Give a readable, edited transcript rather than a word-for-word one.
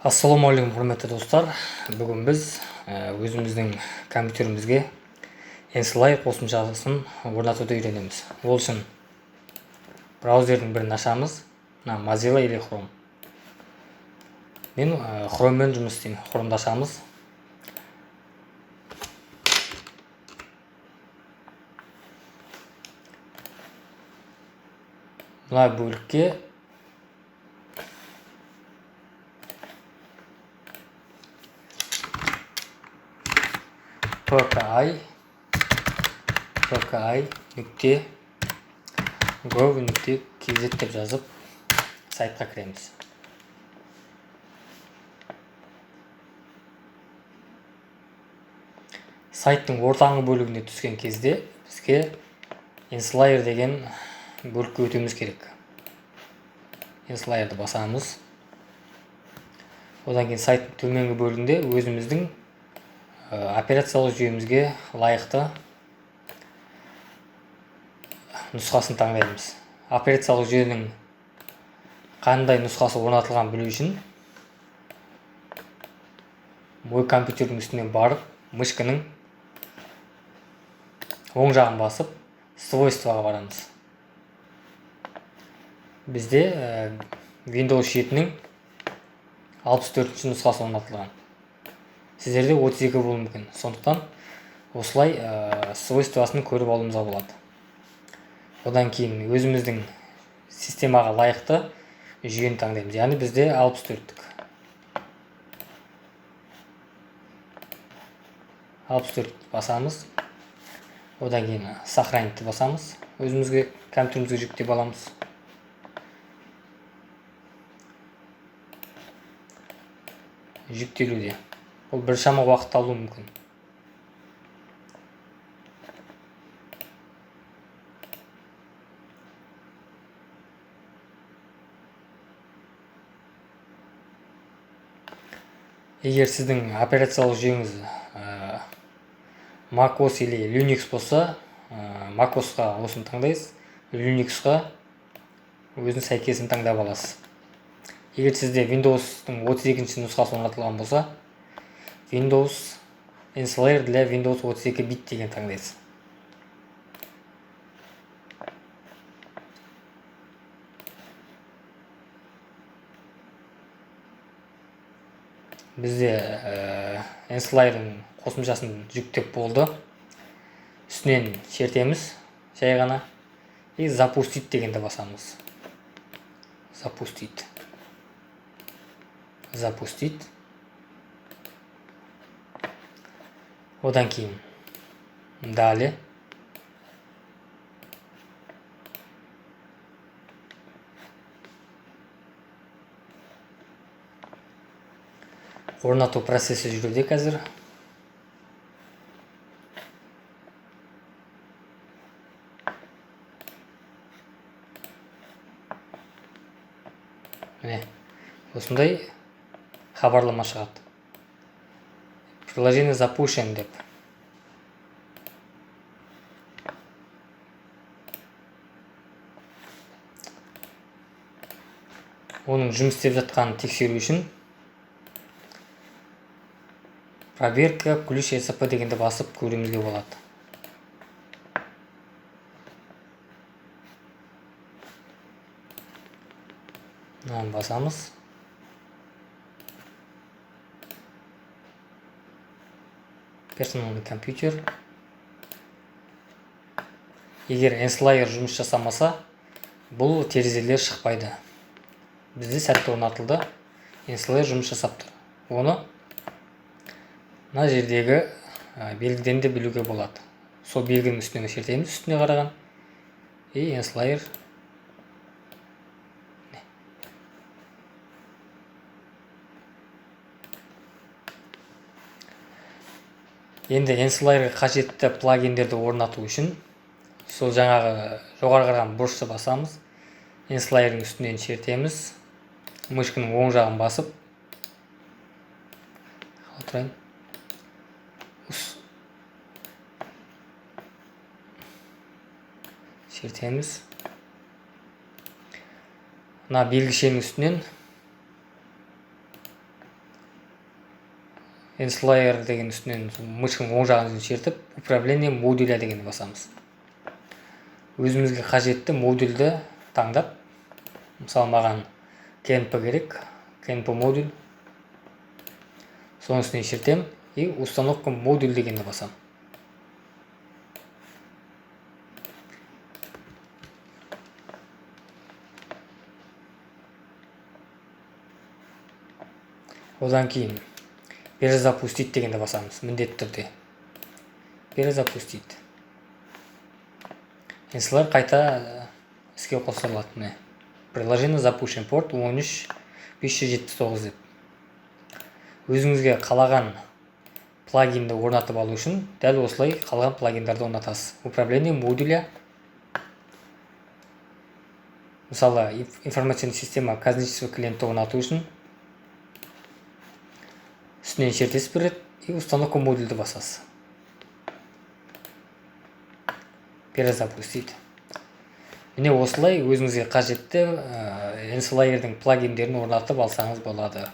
Ассалаумағалейкум құрметті достар. Бүгін біз өзіміздің компьютерімізге Ensly қосымшасын орнатуды үйренеміз. Ол үшін браузердің бірін ашамыз. Mozilla или Chrome. Мен Chrome'мен жұмыс істеймін. Chrome'ды ашамыз. Мына бөлікке pki.gov.kz деп жазып сайтқа кіреміз. Сайттың ортаңғы бөлігіне түскен кезде бізге Ensly деген бөлікке өтуіміз керек. Ensly'ды басамыз. Одан кейін сайттың төменгі бөлігінде өзіміздің операциялық жүйемізге лайықты нұсқасын таңдаймыз. Операциялық жүйенің қандай нұсқасы орнатылған білу үшін мой компьютердің үстіне барып, мышканың оң жағын басып, свойствоға барамыз. Бізде Windows 7-нің 64-ші нұсқасы орнатылған. Сіздерде 32 болуы мүмкін. Сондықтан осылай свойствосын көріп алуымызға болады. Одан кейін өзіміздің системаға лайықты жүйені таңдаймыз. Яғни бізде 64-тік. 64 басамыз. Одан кейін сохранитті басамыз. Өзімізге компьютерімізге жүктеп аламыз. Жүктелуде. Ол біршама уақыт алуы мүмкін. Егер сіздің операциялық жүйеңіз macOS или Linux болса, macOS-қа осыны таңдайсыз, Linux-қа өзінің сәйкесін таңдап аласыз. Егер сізде Windows-тың 32-ші нұсқасы орнатылған болса, Windows Ensly для Windows 32 бит деген таңдайсыз. Бізде Ensly'дің қосымшасын жүктеп болды. Үстінен шертеміз, жай ғана. И запустить дегенді басамыз. Запустить. Одан кейін далее. Орнату процесі жүруде қазір. Міне, осындай хабарлама шығады. Приложение запущен деп. Оның жұмыс істеп жатқанын тексеру үшін проверка ключ ESP дегенді басып көруімізге болады. Мынаны басамыз. Персоналный компьютер. Егер Ensly жұмыс жасамаса, бұл терезелер шықпайды. Бізде сәтті орнатылды. Ensly жұмыс жасап тұр. Оны мына жердегі белгіден де білуге болады. Сол белгінің үстіне шертеміз, үстіне қараған. И Ensly енді Ensly'ға қажетті плагиндерді орнату үшін сол жаңағы жоғары қараған бұрышты басамыз. Ensly'ның үстінен шертеміз. Мышканың оң жағын басып шертеміз. Мына белгішенің үстінен Nslayer деген үстінен мышканың оң жағын шертіп, управление модуля дегенді басамыз. Өзімізге қажетті модульді таңдап, мысалы маған KNP керек, KNP модуль. Соның үстіне шертем и установка модуль дегенді басам. Одан кейін перезапустить дегенді басамыз, міндетті түрде. Перезапустить. Nslayer қайта іске қосылады. Приложение запущен, порт 13579 деп. Өзіңізге қалаған плагинді орнатып алу үшін дәл осылай қалған плагиндарды орнатасыз. Управление модуля. Мысалы, информационный система казничество клиентті орнату үшін үстінен шертесіз береді и установка модульді басасыз. Перезапустить. Міне осылай өзіңізге қажетті Nslayer-дің плагиндерін орнатып алсаңыз болады.